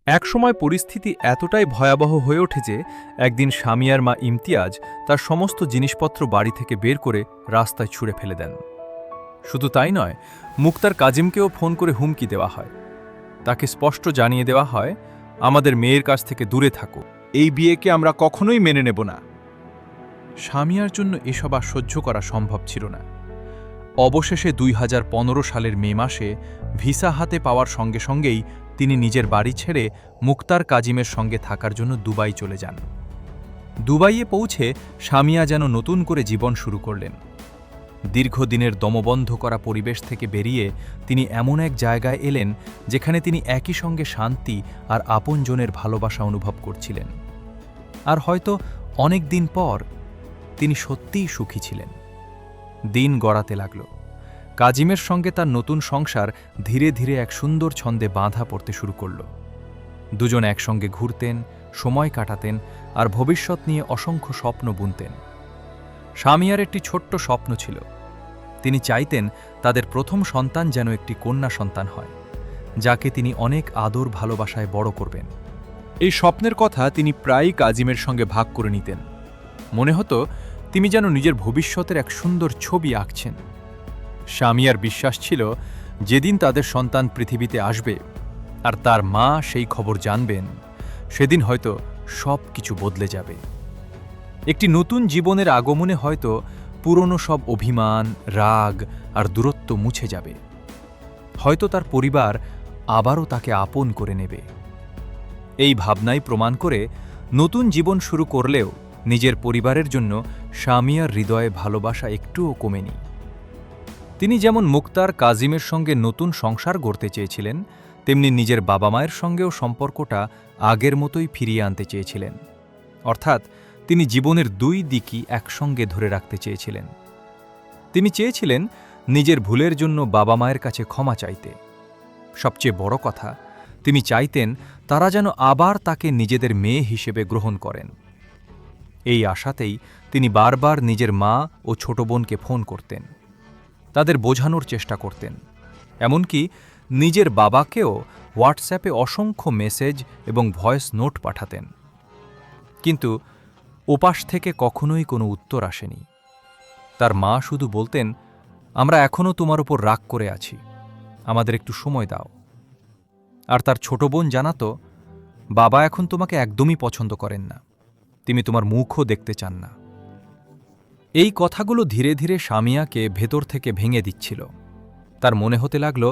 একসময় পরিস্থিতি এতটাই ভয়াবহ হয়ে ওঠে যে একদিন সামিয়ার মা ইমতিয়াজ তার সমস্ত জিনিসপত্র বাড়ি থেকে বের করে রাস্তায় ছুঁড়ে ফেলে দেন। শুধু তাই নয়, মুক্তার কাজিমকেও ফোন করে হুমকি দেওয়া হয়। তাকে স্পষ্ট জানিয়ে দেওয়া হয়, আমাদের মেয়ের কাছ থেকে দূরে থাকো। এই বিয়েকে আমরা কখনোই মেনে নেব না। সামিয়ার জন্য এসব আর সহ্য করা সম্ভব ছিল না। অবশেষে ২০১৫ সালের মে মাসে ভিসা হাতে পাওয়ার সঙ্গে সঙ্গেই তিনি নিজের বাড়ি ছেড়ে মুক্তার কাজিমের সঙ্গে থাকার জন্য দুবাই চলে যান। দুবাইয়ে পৌঁছে সামিয়া যেন নতুন করে জীবন শুরু করলেন। দীর্ঘদিনের দমবন্ধ করা পরিবেশ থেকে বেরিয়ে তিনি এমন এক জায়গায় এলেন যেখানে তিনি একই সঙ্গে শান্তি আর আপনজনের ভালোবাসা অনুভব করছিলেন। আর হয়তো অনেক দিন পর তিনি সত্যিই সুখী ছিলেন। দিন গড়াতে লাগল। কাজিমের সঙ্গে তার নতুন সংসার ধীরে ধীরে এক সুন্দর ছন্দে বাঁধা পড়তে শুরু করল। দুজন একসঙ্গে ঘুরতেন, সময় কাটাতেন আর ভবিষ্যৎ নিয়ে অসংখ্য স্বপ্ন বুনতেন। সামিয়ার একটি ছোট্ট স্বপ্ন ছিল। তিনি চাইতেন তাদের প্রথম সন্তান যেন একটি কন্যা সন্তান হয়, যাকে তিনি অনেক আদর ভালোবাসায় বড় করবেন। এই স্বপ্নের কথা তিনি প্রায়ই কাজিমের সঙ্গে ভাগ করে নিতেন। মনে হতো তিনি যেন নিজের ভবিষ্যতের এক সুন্দর ছবি আঁকছেন। সামিয়ার বিশ্বাস ছিল, যেদিন তাদের সন্তান পৃথিবীতে আসবে আর তার মা সেই খবর জানবেন, সেদিন হয়তো সব কিছু বদলে যাবে। একটি নতুন জীবনের আগমনে হয়তো পুরনো সব অভিমান, রাগ আর দূরত্ব মুছে যাবে। হয়তো তার পরিবার আবারও তাকে আপন করে নেবে। এই ভাবনাই প্রমাণ করে নতুন জীবন শুরু করলেও নিজের পরিবারের জন্য সামিয়ার হৃদয়ে ভালোবাসা একটুও কমেনি। তিনি যেমন মুক্তার কাজিমের সঙ্গে নতুন সংসার গড়তে চেয়েছিলেন, তেমনি নিজের বাবা মায়ের সঙ্গেও সম্পর্কটা আগের মতোই ফিরিয়ে আনতে চেয়েছিলেন। অর্থাৎ তিনি জীবনের দুই দিকই একসঙ্গে ধরে রাখতে চেয়েছিলেন। তিনি চেয়েছিলেন নিজের ভুলের জন্য বাবা মায়ের কাছে ক্ষমা চাইতে। সবচেয়ে বড় কথা, তিনি চাইতেন তারা যেন আবার তাকে নিজেদের মেয়ে হিসেবে গ্রহণ করেন। এই আশাতেই তিনি বারবার নিজের মা ও ছোট বোনকে ফোন করতেন, তাদের বোঝানোর চেষ্টা করতেন। এমনকি নিজের বাবাকেও হোয়াটসঅ্যাপে অসংখ্য মেসেজ এবং ভয়েস নোট পাঠাতেন। কিন্তু ওপাশ থেকে কখনোই কোনো উত্তর আসেনি। তার মা শুধু বলতেন, আমরা এখনও তোমার উপর রাগ করে আছি, আমাদের একটু সময় দাও। আর তার ছোট বোন জানাতো, বাবা এখন তোমাকে একদমই পছন্দ করেন না, তিনি তোমার মুখও দেখতে চান না। এই কথাগুলো ধীরে ধীরে সামিয়াকে ভেতর থেকে ভেঙে দিচ্ছিল। তার মনে হতে লাগল,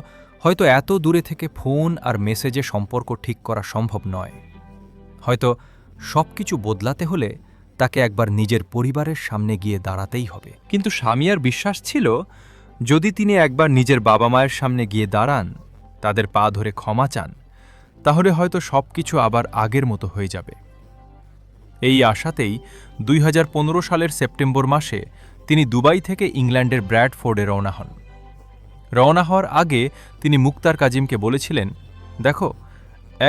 হয়তো এত দূরে থেকে ফোন আর মেসেজে সম্পর্ক ঠিক করা সম্ভব নয়। হয়তো সবকিছু বদলাতে হলে তাকে একবার নিজের পরিবারের সামনে গিয়ে দাঁড়াতেই হবে। কিন্তু সামিয়ার বিশ্বাস ছিল, যদি তিনি একবার নিজের বাবা মায়ের সামনে গিয়ে দাঁড়ান, তাদের পা ধরে ক্ষমা চান, তাহলে হয়তো সবকিছু আবার আগের মতো হয়ে যাবে। এই আশাতেই ২০১৫ সালের সেপ্টেম্বর মাসে তিনি দুবাই থেকে ইংল্যান্ডের ব্র্যাডফোর্ডে রওনা হন। রওনা হওয়ার আগে তিনি মুক্তার কাজিমকে বলেছিলেন, দেখো,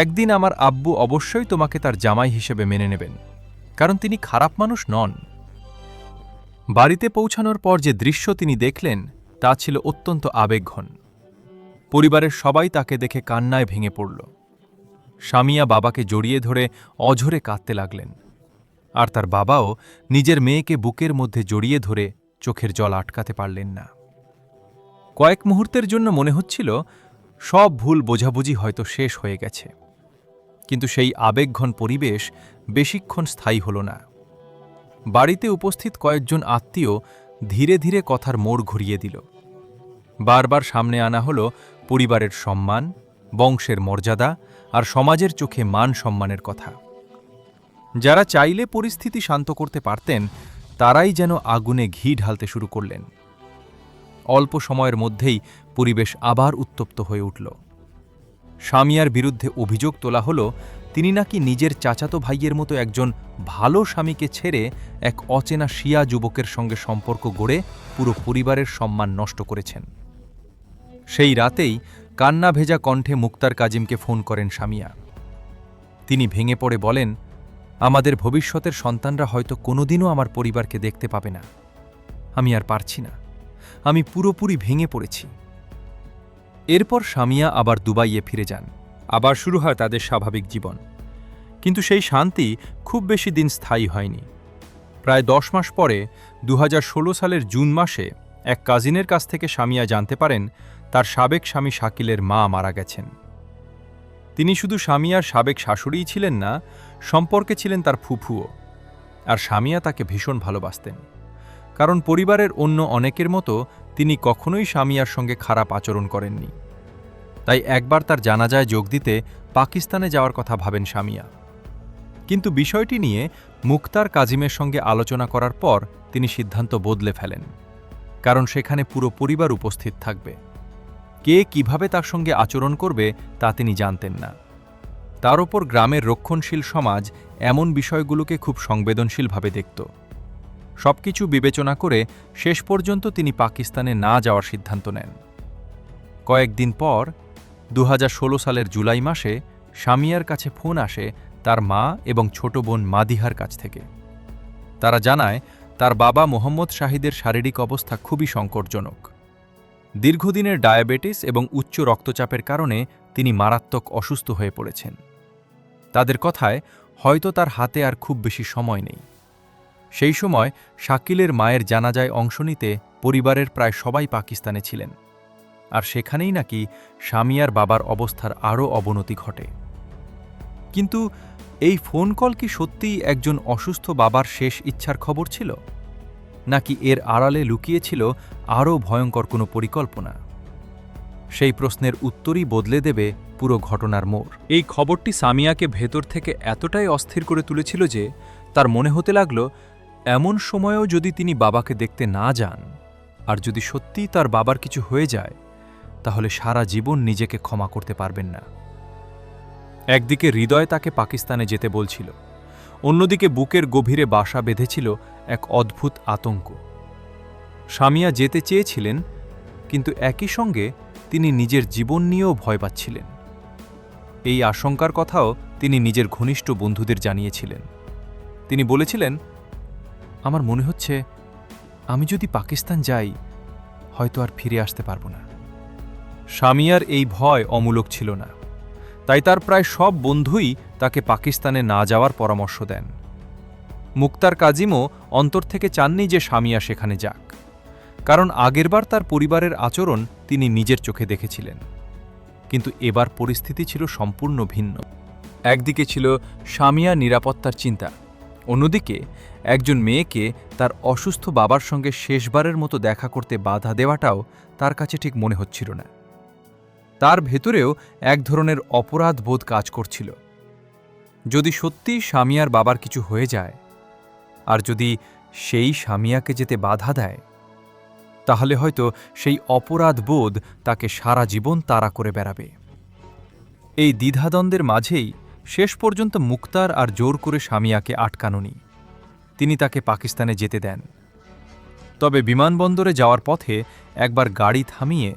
একদিন আমার আব্বু অবশ্যই তোমাকে তার জামাই হিসেবে মেনে নেবেন, কারণ তিনি খারাপ মানুষ নন। বাড়িতে পৌঁছানোর পর যে দৃশ্য তিনি দেখলেন তা ছিল অত্যন্ত আবেগঘন। পরিবারের সবাই তাকে দেখে কান্নায় ভেঙে পড়ল। সামিয়া বাবাকে জড়িয়ে ধরে অঝরে কাঁদতে লাগলেন, আর তার বাবাও নিজের মেয়েকে বুকের মধ্যে জড়িয়ে ধরে চোখের জল আটকাতে পারলেন না। কয়েক মুহূর্তের জন্য মনে হচ্ছিল সব ভুল বোঝাবুঝি হয়তো শেষ হয়ে গেছে। কিন্তু সেই আবেগঘন পরিবেশ বেশিক্ষণ স্থায়ী হল না। বাড়িতে উপস্থিত কয়েকজন আত্মীয় ধীরে ধীরে কথার মোড় ঘুরিয়ে দিল। বারবার সামনে আনা হল পরিবারের সম্মান, বংশের মর্যাদা আর সমাজের চোখে মান সম্মানের কথা। যারা চাইলে পরিস্থিতি শান্ত করতে পারতেন, তারাই যেন আগুনে ঘি ঢালতে শুরু করলেন। অল্প সময়ের মধ্যেই পরিবেশ আবার উত্তপ্ত হয়ে উঠল। সামিয়ার বিরুদ্ধে অভিযোগ তোলা হল, তিনি নাকি নিজের চাচাতো ভাইয়ের মতো একজন ভালো স্বামীকে ছেড়ে এক অচেনা শিয়া যুবকের সঙ্গে সম্পর্ক গড়ে পুরো পরিবারের সম্মান নষ্ট করেছেন। সেই রাতেই কান্না ভেজা কণ্ঠে মুক্তার কাজিমকে ফোন করেন সামিয়া। তিনি ভেঙে পড়ে বলেন, আমাদের ভবিষ্যতের সন্তানরা হয়তো কোনোদিনও আমার পরিবারকে দেখতে পাবে না। আমি আর পারছি না, আমি পুরোপুরি ভেঙে পড়েছি। এরপর সামিয়া আবার দুবাইয়ে ফিরে যান। আবার শুরু হয় তাদের স্বাভাবিক জীবন। কিন্তু সেই শান্তি খুব বেশি দিন স্থায়ী হয়নি। প্রায় 10 মাস পরে 2016 সালের জুন মাসে এক কাজিনের কাছ থেকে শামিয়া জানতে পারেন তার সাবেক স্বামী শাকিলের মা মারা গেছেন। তিনি শুধু শামিয়ার সাবেক শাশুড়িই ছিলেন না, সম্পর্কে ছিলেন তার ফুফুও। আর শামিয়া তাকে ভীষণ ভালোবাসতেন, কারণ পরিবারের অন্য অনেকের মতো তিনি কখনোই শামিয়ার সঙ্গে খারাপ আচরণ করেননি। তাই একবার তার জানাজায় যোগ দিতে পাকিস্তানে যাওয়ার কথা ভাবেন শামিয়া। কিন্তু বিষয়টি নিয়ে মুক্তার কাজিমের সঙ্গে আলোচনা করার পর তিনি সিদ্ধান্ত বদলে ফেলেন, কারণ সেখানে পুরো পরিবার উপস্থিত থাকবে। কে কিভাবে তার সঙ্গে আচরণ করবে তা তিনি জানতেন না। তার ওপর গ্রামের রক্ষণশীল সমাজ এমন বিষয়গুলোকে খুব সংবেদনশীলভাবে দেখত। সবকিছু বিবেচনা করে শেষ পর্যন্ত তিনি পাকিস্তানে না যাওয়ার সিদ্ধান্ত নেন। কয়েকদিন পর 2016 সালের জুলাই মাসে শামিয়ার কাছে ফোন আসে তার মা এবং ছোট বোন মাদিহার কাছ থেকে। তারা জানায় তার বাবা মোহাম্মদ শাহিদের শারীরিক অবস্থা খুবই সংকটজনক। দীর্ঘদিনের ডায়াবেটিস এবং উচ্চ রক্তচাপের কারণে তিনি মারাত্মক অসুস্থ হয়ে পড়েছেন। তাদের কথায় হয়তো তার হাতে আর খুব বেশি সময় নেই। সেই সময় শাকিলের মায়ের জানাজায় অংশ নিতে পরিবারের প্রায় সবাই পাকিস্তানে ছিলেন, আর সেখানেই নাকি শামিয়ার বাবার অবস্থার আরও অবনতি ঘটে। কিন্তু এই ফোন কল কি সত্যিই একজন অসুস্থ বাবার শেষ ইচ্ছার খবর ছিল, নাকি এর আড়ালে লুকিয়েছিল আরও ভয়ঙ্কর কোনো পরিকল্পনা? সেই প্রশ্নের উত্তরই বদলে দেবে পুরো ঘটনার মোড়। এই খবরটি সামিয়াকে ভেতর থেকে এতটাই অস্থির করে তুলেছিল যে তার মনে হতে লাগল, এমন সময়েও যদি তিনি বাবাকে দেখতে না যান, আর যদি সত্যিই তার বাবার কিছু হয়ে যায়, তাহলে সারা জীবন নিজেকে ক্ষমা করতে পারবেন না। একদিকে হৃদয় তাকে পাকিস্তানে যেতে বলছিল, অন্যদিকে বুকের গভীরে বাসা বেঁধেছিল এক অদ্ভুত আতঙ্ক। শামিয়া যেতে চেয়েছিলেন, কিন্তু একই সঙ্গে তিনি নিজের জীবন নিয়েও ভয় পাচ্ছিলেন। এই আশঙ্কার কথাও তিনি নিজের ঘনিষ্ঠ বন্ধুদের জানিয়েছিলেন। তিনি বলেছিলেন, আমার মনে হচ্ছে আমি যদি পাকিস্তান যাই, হয়তো আর ফিরে আসতে পারব না। শামিয়ার এই ভয় অমূলক ছিল না, তাই তার প্রায় সব বন্ধুই তাকে পাকিস্তানে না যাওয়ার পরামর্শ দেন। মুক্তার কাজিমও অন্তর থেকে চাননি যে শামিয়া সেখানে যাক, কারণ আগেরবার তার পরিবারের আচরণ তিনি নিজের চোখে দেখেছিলেন। কিন্তু এবার পরিস্থিতি ছিল সম্পূর্ণ ভিন্ন। একদিকে ছিল শামিয়া নিরাপত্তার চিন্তা, অন্যদিকে একজন মেয়েকে তার অসুস্থ বাবার সঙ্গে শেষবারের মতো দেখা করতে বাধা দেওয়াটাও তার কাছে ঠিক মনে হচ্ছিল না। তার ভেতরেও এক ধরনের অপরাধ বোধ কাজ করছিল। যদি সত্যি শামিয়ার বাবার কিছু হয়ে যায়, আর যদি সেই শামিয়াকে যেতে বাধা দেয়, তাহলে হয়তো সেই অপরাধ বোধ তাকে সারা জীবন তাড়া করে বেড়াবে। এই দ্বিধাদ্বন্দ্বের মাঝেই শেষ পর্যন্ত মুক্তার আর জোর করে শামিয়াকে আটকানোনি। তিনি তাকে পাকিস্তানে যেতে দেন। তবে বিমানবন্দরে যাওয়ার পথে একবার গাড়ি থামিয়ে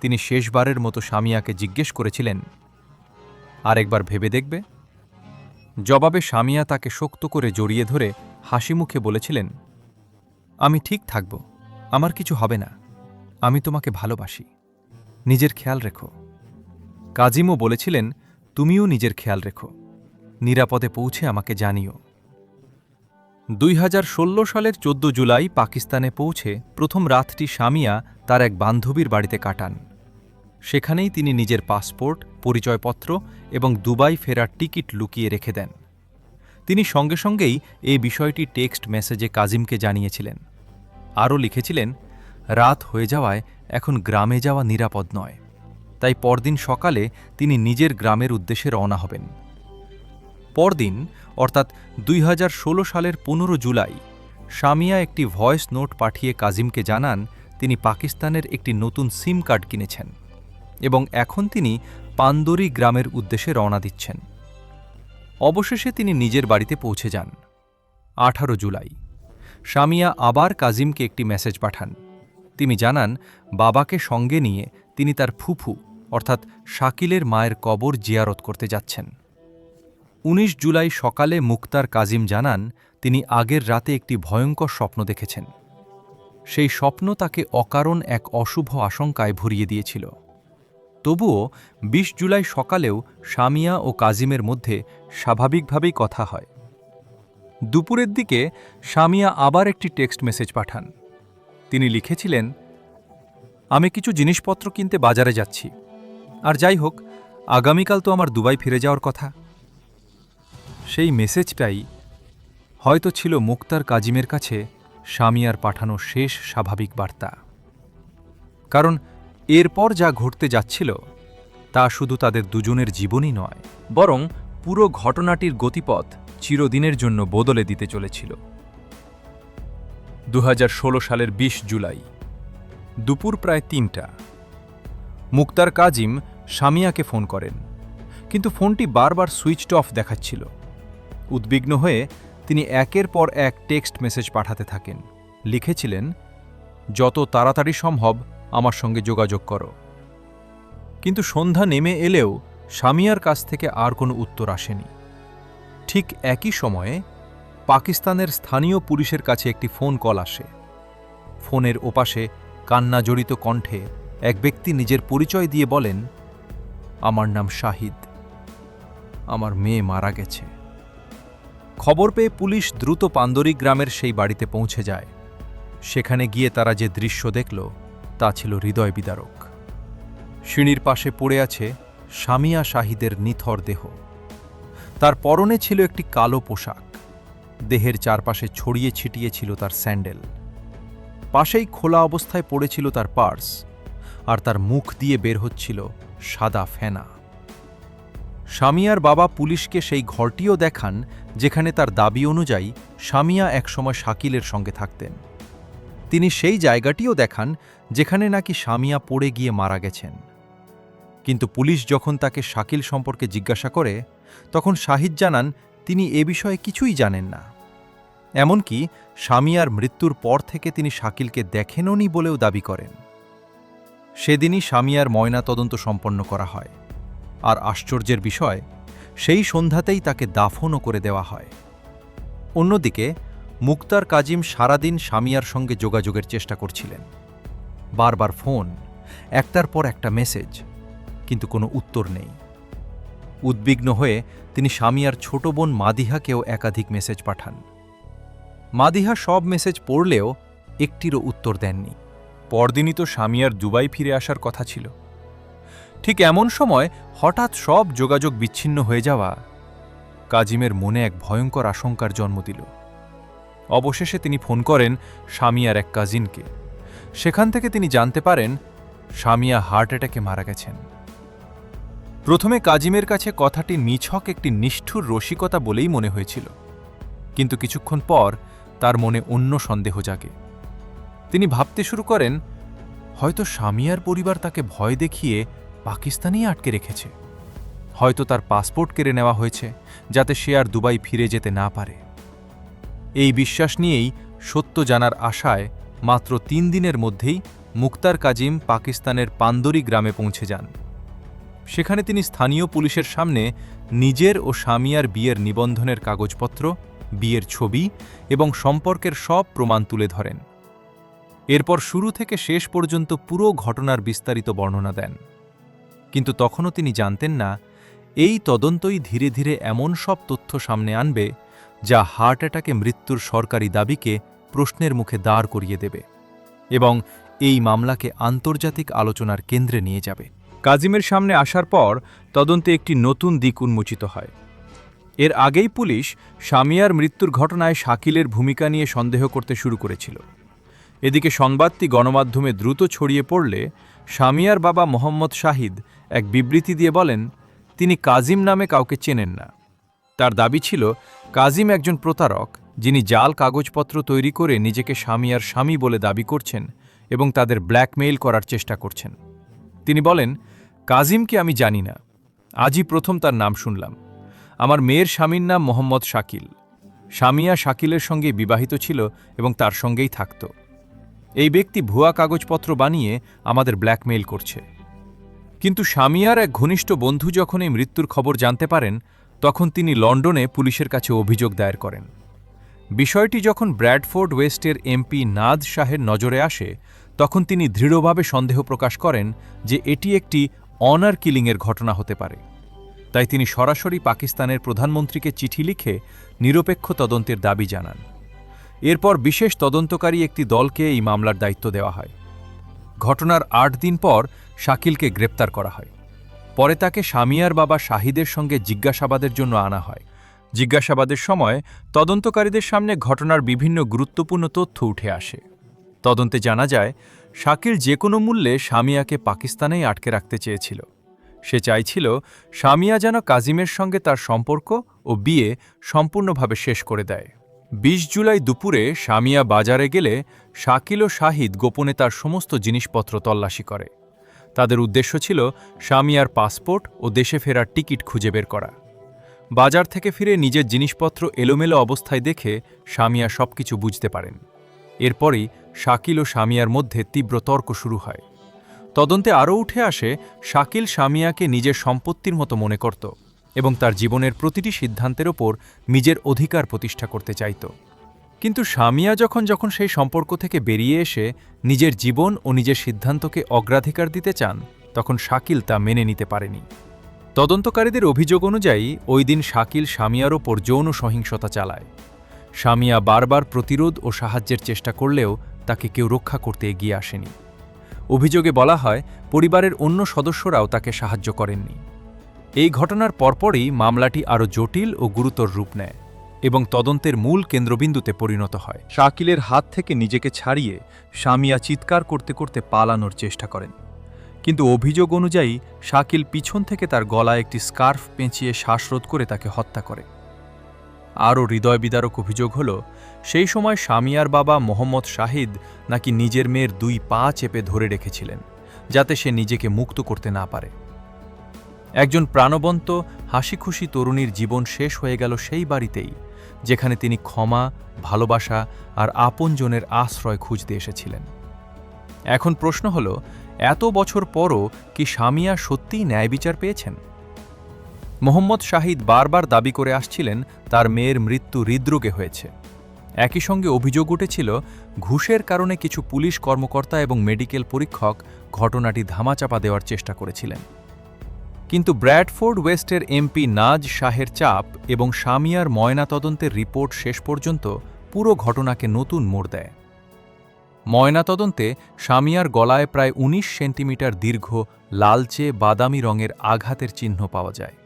তিনি শেষবারের মতো শামিয়াকে জিজ্ঞেস করেছিলেন, আরেকবার ভেবে দেখবে? জবাবে শামিয়া তাকে শক্ত করে জড়িয়ে ধরে হাসি মুখে বলেছিলেন, আমি ঠিক থাকব, আমার কিছু হবে না, আমি তোমাকে ভালোবাসি, নিজের খেয়াল রেখো। কাজিমও বলেছিলেন, তুমিও নিজের খেয়াল রেখো, নিরাপদে পৌঁছে আমাকে জানিও। 2016 সালের 14 জুলাই পাকিস্তানে পৌঁছে প্রথম রাতটি শামিয়া তার এক বান্ধবীর বাড়িতে কাটান। সেখানেই তিনি নিজের পাসপোর্ট, পরিচয়পত্র এবং দুবাই ফেরার টিকিট লুকিয়ে রেখে দেন। তিনি সঙ্গে সঙ্গেই এই বিষয়টি টেক্সট মেসেজে কাজিমকে জানিয়েছিলেন। আরও লিখেছিলেন, রাত হয়ে যাওয়ায় এখন গ্রামে যাওয়া নিরাপদ নয়, তাই পরদিন সকালে তিনি নিজের গ্রামের উদ্দেশ্যে রওনা হবেন। পরদিন অর্থাৎ 2016 সালের 15 জুলাই শামিয়া একটি ভয়েস নোট পাঠিয়ে কাজিমকে জানান তিনি পাকিস্তানের একটি নতুন সিম কার্ড কিনেছেন এবং এখন তিনি পান্দরি গ্রামের উদ্দেশ্যে রওনা দিচ্ছেন। অবশেষে তিনি নিজের বাড়িতে পৌঁছে যান। 18 জুলাই শামিয়া আবার কাজিমকে একটি মেসেজ পাঠান। তিনি জানান বাবাকে সঙ্গে নিয়ে তিনি তার ফুফু অর্থাৎ শাকিলের মায়ের কবর জিয়ারত করতে যাচ্ছেন। 19 জুলাই সকালে মুক্তার কাজিম জানান তিনি আগের রাতে একটি ভয়ঙ্কর স্বপ্ন দেখেছেন। সেই স্বপ্ন তাকে অকারণ এক অশুভ আশঙ্কায় ভরিয়ে দিয়েছিল। তবুও ২০ জুলাই সকালেও সামিয়া ও কাজিমের মধ্যে স্বাভাবিকভাবেই কথা হয়। দুপুরের দিকে সামিয়া আবার একটি টেক্সট মেসেজ পাঠান। তিনি লিখেছিলেন, আমি কিছু জিনিসপত্র কিনতে বাজারে যাচ্ছি, আর যাই হোক আগামীকাল তো আমার দুবাই ফিরে যাওয়ার কথা। সেই মেসেজটাই হয়তো ছিল মুক্তার কাজিমের কাছে সামিয়ার পাঠানো শেষ স্বাভাবিক বার্তা। কারণ এরপর যা ঘটতে যাচ্ছিল তা শুধু তাদের দুজনের জীবনই নয়, বরং পুরো ঘটনাটির গতিপথ চিরদিনের জন্য বদলে দিতে চলেছিল। ২০১৬ সালের ২০ জুলাই দুপুর প্রায় ৩টা। মুক্তার কাজিম সামিয়াকে ফোন করেন, কিন্তু ফোনটি বারবার সুইচড অফ দেখাচ্ছিল। উদ্বিগ্ন হয়ে তিনি একের পর এক টেক্সট মেসেজ পাঠাতে থাকেন। লিখেছিলেন, যত তাড়াতাড়ি সম্ভব আমার সঙ্গে যোগাযোগ করো। কিন্তু সন্ধ্যা নেমে এলেও সামিয়ার কাছ থেকে আর কোনো উত্তর আসেনি। ঠিক একই সময়ে পাকিস্তানের স্থানীয় পুলিশের কাছে একটি ফোন কল আসে। ফোনের ওপাশে কান্নাজড়িত কণ্ঠে এক ব্যক্তি নিজের পরিচয় দিয়ে বলেন, আমার নাম শাহিদ, আমার মেয়ে মারা গেছে। খবর পেয়ে পুলিশ দ্রুত পান্দরি গ্রামের সেই বাড়িতে পৌঁছে যায়। সেখানে গিয়ে তারা যে দৃশ্য দেখল তা ছিল হৃদয় বিদারক। সিঁড়ির পাশে পড়ে আছে সামিয়া শাহিদের নিথর দেহ। তার পরনে ছিল একটি কালো পোশাক, দেহের চারপাশে ছড়িয়ে ছিটিয়ে ছিল তার স্যান্ডেল। পাশেই খোলা অবস্থায় পড়েছিল তার পার্স, আর তার মুখ দিয়ে বের হচ্ছিল সাদা ফেনা। সামিয়ার বাবা পুলিশকে সেই ঘরটিও দেখান যেখানে তার দাবি অনুযায়ী সামিয়া একসময় শাকিলের সঙ্গে থাকতেন। তিনি সেই জায়গাটিও দেখান যেখানে নাকি সামিয়া পড়ে গিয়ে মারা গেছেন। কিন্তু পুলিশ যখন তাকে শাকিল সম্পর্কে জিজ্ঞাসা করে, তখন শাহিদ জানান তিনি এ বিষয়ে কিছুই জানেন না। এমনকি সামিয়ার মৃত্যুর পর থেকে তিনি শাকিলকে দেখেননি বলেও দাবি করেন। সেদিনই সামিয়ার ময়নাতদন্ত সম্পন্ন করা হয়, আর আশ্চর্যের বিষয়, সেই সন্ধ্যাতেই তাকে দাফনও করে দেওয়া হয়। অন্যদিকে মুক্তার কাজিম সারাদিন সামিয়ার সঙ্গে যোগাযোগের চেষ্টা করছিলেন। বারবার ফোন, একটার পর একটা মেসেজ, কিন্তু কোনো উত্তর নেই। উদ্বিগ্ন হয়ে তিনি সামিয়ার ছোট বোন মাদিহাকেও একাধিক মেসেজ পাঠান। মাদিহা সব মেসেজ পড়লেও একটিরও উত্তর দেননি। পরদিনই তো সামিয়ার দুবাই ফিরে আসার কথা ছিল। ঠিক এমন সময় হঠাৎ সব যোগাযোগ বিচ্ছিন্ন হয়ে যাওয়া কাজিমের মনে এক ভয়ঙ্কর আশঙ্কার জন্ম দিল। অবশেষে তিনি ফোন করেন সামিয়ার এক কাজিনকে। সেখান থেকে তিনি জানতে পারেন সামিয়া হার্ট অ্যাটাকে মারা গেছেন। প্রথমে কাজিমের কাছে কথাটি নিছক একটি নিষ্ঠুর রসিকতা বলেই মনে হয়েছিল, কিন্তু কিছুক্ষণ পর তার মনে অন্য সন্দেহ জাগে। তিনি ভাবতে শুরু করেন, হয়তো সামিয়ার পরিবার তাকে ভয় দেখিয়ে পাকিস্তানেই আটকে রেখেছে। হয়তো তার পাসপোর্ট কেড়ে নেওয়া হয়েছে যাতে সে আর দুবাই ফিরে যেতে না পারে। এই বিশ্বাস নিয়েই সত্য জানার আশায় মাত্র ৩ দিনের মধ্যেই মুক্তার কাজিম পাকিস্তানের পান্দরি গ্রামে পৌঁছে যান। সেখানে তিনি স্থানীয় পুলিশের সামনে নিজের ও সামিয়ার বিয়ের নিবন্ধনের কাগজপত্র, বিয়ের ছবি এবং সম্পর্কের সব প্রমাণ তুলে ধরেন। এরপর শুরু থেকে শেষ পর্যন্ত পুরো ঘটনার বিস্তারিত বর্ণনা দেন। কিন্তু তখনও তিনি জানতেন না, এই তদন্তই ধীরে ধীরে এমন সব তথ্য সামনে আনবে যা হার্ট অ্যাটাকে মৃত্যুর সরকারি দাবিকে প্রশ্নের মুখে দাঁড় করিয়ে দেবে এবং এই মামলাকে আন্তর্জাতিক আলোচনার কেন্দ্রে নিয়ে যাবে। কাজিমের সামনে আসার পর তদন্তে একটি নতুন দিক উন্মোচিত হয়। এর আগেই পুলিশ সামিয়ার মৃত্যুর ঘটনায় শাকিলের ভূমিকা নিয়ে সন্দেহ করতে শুরু করেছিল। এদিকে সংবাদটি গণমাধ্যমে দ্রুত ছড়িয়ে পড়লে সামিয়ার বাবা মোহাম্মদ শাহিদ এক বিবৃতি দিয়ে বলেন, তিনি কাজিম নামে কাউকে চেনেন না। তার দাবি ছিল কাজিম একজন প্রতারক, যিনি জাল কাগজপত্র তৈরি করে নিজেকে সামিয়ার স্বামী বলে দাবি করছেন এবং তাদের ব্ল্যাকমেইল করার চেষ্টা করছেন। তিনি বলেন, কাজিমকে আমি জানি না, আজই প্রথম তার নাম শুনলাম। আমার মেয়ের স্বামীর নাম মোহাম্মদ শাকিল। সামিয়া শাকিলের সঙ্গে বিবাহিত ছিল এবং তার সঙ্গেই থাকত। এই ব্যক্তি ভুয়া কাগজপত্র বানিয়ে আমাদের ব্ল্যাকমেইল করছে। কিন্তু সামিয়ার এক ঘনিষ্ঠ বন্ধু যখন এই মৃত্যুর খবর জানতে পারেন, তখন তিনি লন্ডনে পুলিশের কাছে অভিযোগ দায়ের করেন। বিষয়টি যখন ব্র্যাডফোর্ড ওয়েস্টের এমপি নাদ শাহের নজরে আসে, তখন তিনি দৃঢ়ভাবে সন্দেহ প্রকাশ করেন যে এটি একটি অনার কিলিংয়ের ঘটনা হতে পারে। তাই তিনি সরাসরি পাকিস্তানের প্রধানমন্ত্রীকে চিঠি লিখে নিরপেক্ষ তদন্তের দাবি জানান। এরপর বিশেষ তদন্তকারী একটি দলকে এই মামলার দায়িত্ব দেওয়া হয়। ঘটনার ৮ দিন পর শাকিলকে গ্রেপ্তার করা হয়। পরে তাকে সামিয়ার বাবা শাহিদের সঙ্গে জিজ্ঞাসাবাদের জন্য আনা হয়। জিজ্ঞাসাবাদের সময় তদন্তকারীদের সামনে ঘটনার বিভিন্ন গুরুত্বপূর্ণ তথ্য উঠে আসে। তদন্তে জানা যায়, শাকিল যে কোনো মূল্যে সামিয়াকে পাকিস্তানেই আটকে রাখতে চেয়েছিল। সে চাইছিল সামিয়া যেন কাজিমের সঙ্গে তার সম্পর্ক ও বিয়ে সম্পূর্ণভাবে শেষ করে দেয়। ২০ জুলাই দুপুরে সামিয়া বাজারে গেলে শাকিল ও শাহিদ গোপনে তার সমস্ত জিনিসপত্র তল্লাশি করে। তাদের উদ্দেশ্য ছিল সামিয়ার পাসপোর্ট ও দেশে ফেরার টিকিট খুঁজে বের করা। বাজার থেকে ফিরে নিজের জিনিসপত্র এলোমেলো অবস্থায় দেখে সামিয়া সবকিছু বুঝতে পারেন। এরপরই শাকিল ও সামিয়ার মধ্যে তীব্র তর্ক শুরু হয়। তদন্তে আরও উঠে আসে, শাকিল সামিয়াকে নিজের সম্পত্তির মতো মনে করত এবং তার জীবনের প্রতিটি সিদ্ধান্তের ওপর নিজের অধিকার প্রতিষ্ঠা করতে চাইত। কিন্তু সামিয়া যখন সেই সম্পর্ক থেকে বেরিয়ে এসে নিজের জীবন ও নিজের সিদ্ধান্তকে অগ্রাধিকার দিতে চান, তখন শাকিল তা মেনে নিতে পারেনি। তদন্তকারীদের অভিযোগ অনুযায়ী ওই দিন শাকিল সামিয়ার ওপর যৌন সহিংসতা চালায়। সামিয়া বারবার প্রতিরোধ ও সাহায্যের চেষ্টা করলেও তাকে কেউ রক্ষা করতে এগিয়ে আসেনি। অভিযোগে বলা হয়, পরিবারের অন্য সদস্যরাও তাকে সাহায্য করেননি। এই ঘটনার পরপরই মামলাটি আরও জটিল ও গুরুতর রূপ নেয় এবং তদন্তের মূল কেন্দ্রবিন্দুতে পরিণত হয়। শাকিলের হাত থেকে নিজেকে ছাড়িয়ে সামিয়া চিৎকার করতে করতে পালানোর চেষ্টা করেন, কিন্তু অভিযোগ অনুযায়ী শাকিল পিছন থেকে তার গলায় একটি স্কার্ফ পেঁচিয়ে শ্বাসরোধ করে তাকে হত্যা করে। আরও হৃদয়বিদারক অভিযোগ হল, সেই সময় সামিয়ার বাবা মোহাম্মদ শাহিদ নাকি নিজের মেয়ের 2 পা চেপে ধরে রেখেছিলেন, যাতে সে নিজেকে মুক্ত করতে না পারে। একজন প্রাণবন্ত হাসিখুশি তরুণীর জীবন শেষ হয়ে গেল সেই বাড়িতেই, যেখানে তিনি ক্ষমা, ভালোবাসা আর আপনজনের আশ্রয় খুঁজতে এসেছিলেন। এখন প্রশ্ন হল, এত বছর পরও কি সামিয়া সত্যিই ন্যায় বিচার পেয়েছেন? মোহাম্মদ শাহিদ বারবার দাবি করে আসছিলেন তার মেয়ের মৃত্যু হৃদরোগে হয়েছে। একই সঙ্গে অভিযোগ উঠেছিল, ঘুষের কারণে কিছু পুলিশ কর্মকর্তা এবং মেডিকেল পরীক্ষক ঘটনাটি ধামাচাপা দেওয়ার চেষ্টা করেছিলেন। কিন্তু ব্র্যাডফোর্ড ওয়েস্টের এমপি নাজ শাহের চাপ এবং সামিয়ার ময়নাতদন্তের রিপোর্ট শেষ পর্যন্ত পুরো ঘটনাকে নতুন মোড় দেয়। ময়নাতদন্তে সামিয়ার গলায় প্রায় ১৯ সেন্টিমিটার দীর্ঘ লালচে বাদামি রঙের আঘাতের চিহ্ন পাওয়া যায়।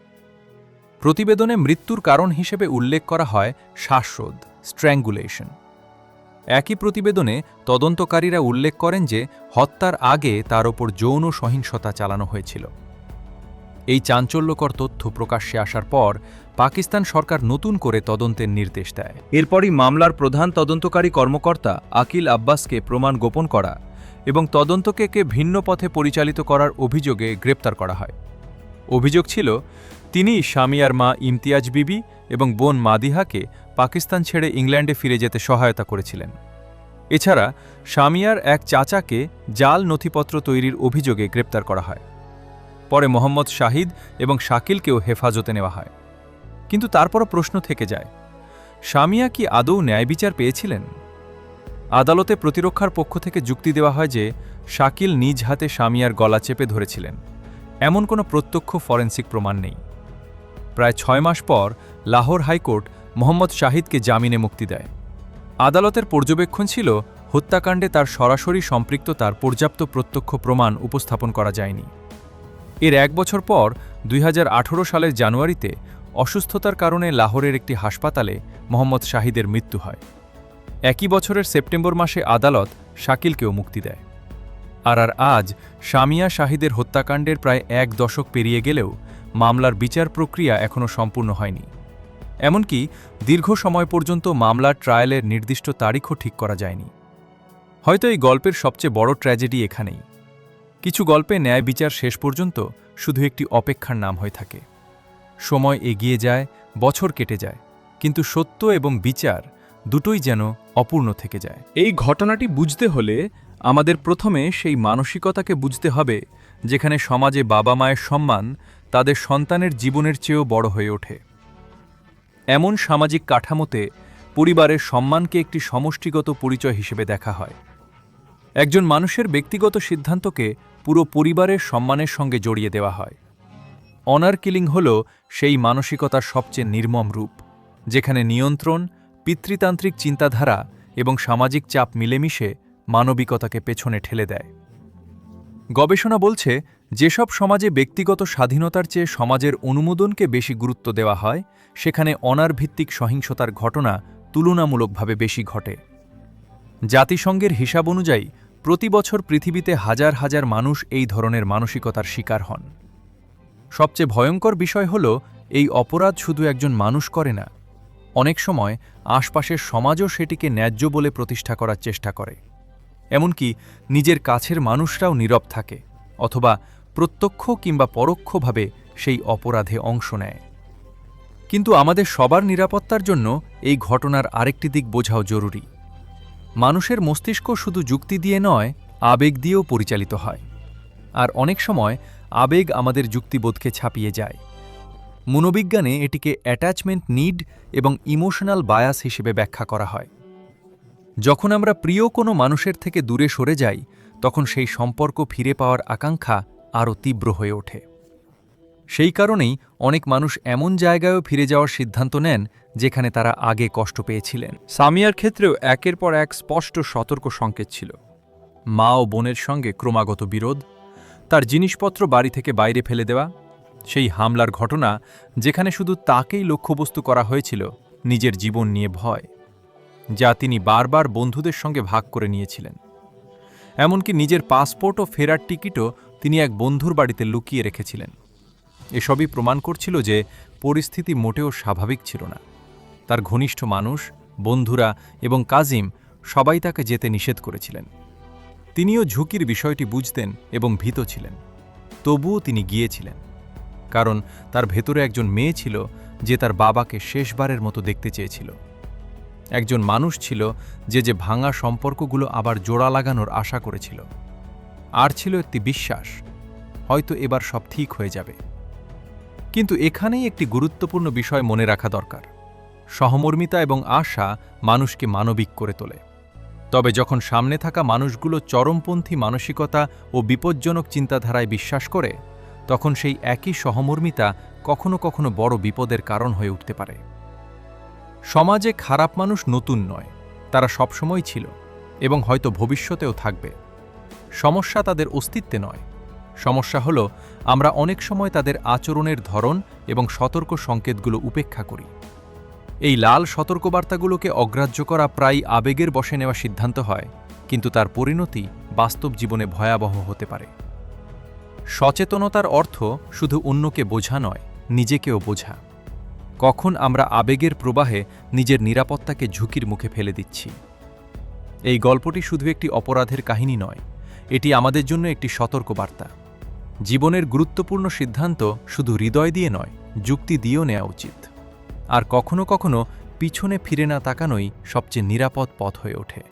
প্রতিবেদনে মৃত্যুর কারণ হিসেবে উল্লেখ করা হয় শ্বাসরোধ, স্ট্র্যাঙ্গুলেশন। একই প্রতিবেদনে তদন্তকারীরা উল্লেখ করেন যে হত্যার আগে তার ওপর যৌন সহিংসতা চালানো হয়েছিল। এই চাঞ্চল্যকর তথ্য প্রকাশ্যে আসার পর পাকিস্তান সরকার নতুন করে তদন্তের নির্দেশ দেয়। এরপরই মামলার প্রধান তদন্তকারী কর্মকর্তা আকিল আব্বাসকে প্রমাণ গোপন করা এবং তদন্তকে ভিন্ন পথে পরিচালিত করার অভিযোগে গ্রেপ্তার করা হয়। অভিযোগ ছিল, তিনি সামিয়ার মা ইমতিয়াজ বিবি এবং বোন মাদিহাকে পাকিস্তান ছেড়ে ইংল্যান্ডে ফিরে যেতে সহায়তা করেছিলেন। এছাড়া সামিয়ার এক চাচাকে জাল নথিপত্র তৈরির অভিযোগে গ্রেপ্তার করা হয়। পরে মোহাম্মদ শাহিদ এবং শাকিলকেও হেফাজতে নেওয়া হয়। কিন্তু তারপরও প্রশ্ন থেকে যায়, সামিয়া কি আদৌ ন্যায় বিচার পেয়েছিলেন? আদালতে প্রতিরক্ষার পক্ষ থেকে যুক্তি দেওয়া হয় যে শাকিল নিজ হাতে সামিয়ার গলা চেপে ধরেছিলেন, এমন কোনো প্রত্যক্ষ ফরেনসিক প্রমাণ নেই। প্রায় 6 মাস পর লাহোর হাইকোর্ট মোহাম্মদ শাহিদকে জামিনে মুক্তি দেয়। আদালতের পর্যবেক্ষণ ছিল, হত্যাকাণ্ডে তার সরাসরি সম্পৃক্ততার পর্যাপ্ত প্রত্যক্ষ প্রমাণ উপস্থাপন করা যায়নি। এর 1 বছর পর 2018 সালের জানুয়ারিতে অসুস্থতার কারণে লাহোরের একটি হাসপাতালে মোহাম্মদ শাহিদের মৃত্যু হয়। একই বছরের সেপ্টেম্বর মাসে আদালত শাকিলকেও মুক্তি দেয়। আর আজ সামিয়া শাহিদের হত্যাকাণ্ডের প্রায় 1 দশক পেরিয়ে গেলেও মামলার বিচার প্রক্রিয়া এখনও সম্পূর্ণ হয়নি। এমনকি দীর্ঘ সময় পর্যন্ত মামলার ট্রায়ালের নির্দিষ্ট তারিখও ঠিক করা যায়নি। হয়তো এই গল্পের সবচেয়ে বড় ট্র্যাজেডি এখানেই। কিছু গল্পে ন্যায় বিচার শেষ পর্যন্ত শুধু একটি অপেক্ষার নাম হয়ে থাকে। সময় এগিয়ে যায়, বছর কেটে যায়, কিন্তু সত্য এবং বিচার দুটোই যেন অপূর্ণ থেকে যায়। এই ঘটনাটি বুঝতে হলে আমাদের প্রথমে সেই মানসিকতাকে বুঝতে হবে যেখানে সমাজে বাবা মায়ের সম্মান তাদের সন্তানের জীবনের চেয়েও বড় হয়ে ওঠে। এমন সামাজিক কাঠামোতে পরিবারের সম্মানকে একটি সমষ্টিগত পরিচয় হিসেবে দেখা হয়। একজন মানুষের ব্যক্তিগত সিদ্ধান্তকে পুরো পরিবারের সম্মানের সঙ্গে জড়িয়ে দেওয়া হয়। অনার কিলিং হল সেই মানসিকতার সবচেয়ে নির্মম রূপ, যেখানে নিয়ন্ত্রণ, পিতৃতান্ত্রিক চিন্তাধারা এবং সামাজিক চাপ মিলেমিশে মানবিকতাকে পেছনে ঠেলে দেয়। গবেষণা বলছে, যেসব সমাজে ব্যক্তিগত স্বাধীনতার চেয়ে সমাজের অনুমোদনকে বেশি গুরুত্ব দেওয়া হয়, সেখানে অনারভিত্তিক সহিংসতার ঘটনা তুলনামূলকভাবে বেশি ঘটে। জাতিসংঘের হিসাব অনুযায়ী প্রতি বছর পৃথিবীতে হাজার হাজার মানুষ এই ধরনের মানসিকতার শিকার হন। সবচেয়ে ভয়ঙ্কর বিষয় হল, এই অপরাধ শুধু একজন মানুষ করে না, অনেক সময় আশপাশের সমাজও সেটিকে ন্যায্য বলে প্রতিষ্ঠা করার চেষ্টা করে। এমনকি নিজের কাছের মানুষরাও নীরব থাকে অথবা প্রত্যক্ষ কিংবা পরোক্ষভাবে সেই অপরাধে অংশ নেয়। কিন্তু আমাদের সবার নিরাপত্তার জন্য এই ঘটনার আরেকটি দিক বোঝাও জরুরি। মানুষের মস্তিষ্ক শুধু যুক্তি দিয়ে নয়, আবেগ দিয়েও পরিচালিত হয়। আর অনেক সময় আবেগ আমাদের যুক্তিবোধকে ছাপিয়ে যায়। মনোবিজ্ঞানে এটিকে অ্যাটাচমেন্ট নিড এবং ইমোশনাল বায়াস হিসেবে ব্যাখ্যা করা হয়। যখন আমরা প্রিয় কোনো মানুষের থেকে দূরে সরে যাই, তখন সেই সম্পর্ক ফিরে পাওয়ার আকাঙ্ক্ষা আরও তীব্র হয়ে ওঠে। সেই কারণেই অনেক মানুষ এমন জায়গায়ও ফিরে যাওয়ার সিদ্ধান্ত নেন যেখানে তারা আগে কষ্ট পেয়েছিলেন। সামিয়ার ক্ষেত্রেও একের পর এক স্পষ্ট সতর্ক সংকেত ছিল। মা ও বোনের সঙ্গে ক্রমাগত বিরোধ, তার জিনিসপত্র বাড়ি থেকে বাইরে ফেলে দেওয়া, সেই হামলার ঘটনা যেখানে শুধু তাকেই লক্ষ্যবস্তু করা হয়েছিল, নিজের জীবন নিয়ে ভয়, যা তিনি বারবার বন্ধুদের সঙ্গে ভাগ করে নিয়েছিলেন। এমনকি নিজের পাসপোর্ট ও ফেরার টিকিটও তিনি এক বন্ধুর বাড়িতে লুকিয়ে রেখেছিলেন। এসবই প্রমাণ করছিল যে পরিস্থিতি মোটেও স্বাভাবিক ছিল না। তার ঘনিষ্ঠ মানুষ, বন্ধুরা এবং কাজিম সবাই তাকে যেতে নিষেধ করেছিলেন। তিনিও ঝুঁকির বিষয়টি বুঝতেন এবং ভীত ছিলেন। তবুও তিনি গিয়েছিলেন, কারণ তার ভেতরে একজন মেয়ে ছিল যে তার বাবাকে শেষবারের মতো দেখতে চেয়েছিল। একজন মানুষ ছিল যে ভাঙা সম্পর্কগুলো আবার জোড়া লাগানোর আশা করেছিল। আর ছিল একটি বিশ্বাস, হয়তো এবার সব ঠিক হয়ে যাবে। কিন্তু এখানেই একটি গুরুত্বপূর্ণ বিষয় মনে রাখা দরকার। সহমর্মিতা এবং আশা মানুষকে মানবিক করে তোলে। তবে যখন সামনে থাকা মানুষগুলো চরমপন্থী মানসিকতা ও বিপজ্জনক চিন্তাধারায় বিশ্বাস করে, তখন সেই একই সহমর্মিতা কখনো কখনো বড় বিপদের কারণ হয়ে উঠতে পারে। সমাজে খারাপ মানুষ নতুন নয়, তারা সবসময় ছিল এবং হয়তো ভবিষ্যতেও থাকবে। সমস্যা তাদের অস্তিত্বে নয়, সমস্যা হল আমরা অনেক সময় তাদের আচরণের ধরন এবং সতর্ক সংকেতগুলো উপেক্ষা করি। এই লাল সতর্কবার্তাগুলোকে অগ্রাহ্য করা প্রায় আবেগের বশে নেওয়া সিদ্ধান্ত হয়, কিন্তু তার পরিণতি বাস্তব জীবনে ভয়াবহ হতে পারে। সচেতনতার অর্থ শুধু অন্যকে বোঝা নয়, নিজেকেও বোঝা। কখন আমরা আবেগের প্রবাহে নিজের নিরাপত্তাকে ঝুঁকির মুখে ফেলে দিচ্ছি। এই গল্পটি শুধু একটি অপরাধের কাহিনী নয়, এটি আমাদের জন্য একটি সতর্কবার্তা। জীবনের গুরুত্বপূর্ণ সিদ্ধান্ত শুধু হৃদয় দিয়ে নয়, যুক্তি দিয়েও নেওয়া উচিত। আর কখনো কখনো পিছনে ফিরে না তাকানোই সবচেয়ে নিরাপদ পথ হয়ে ওঠে।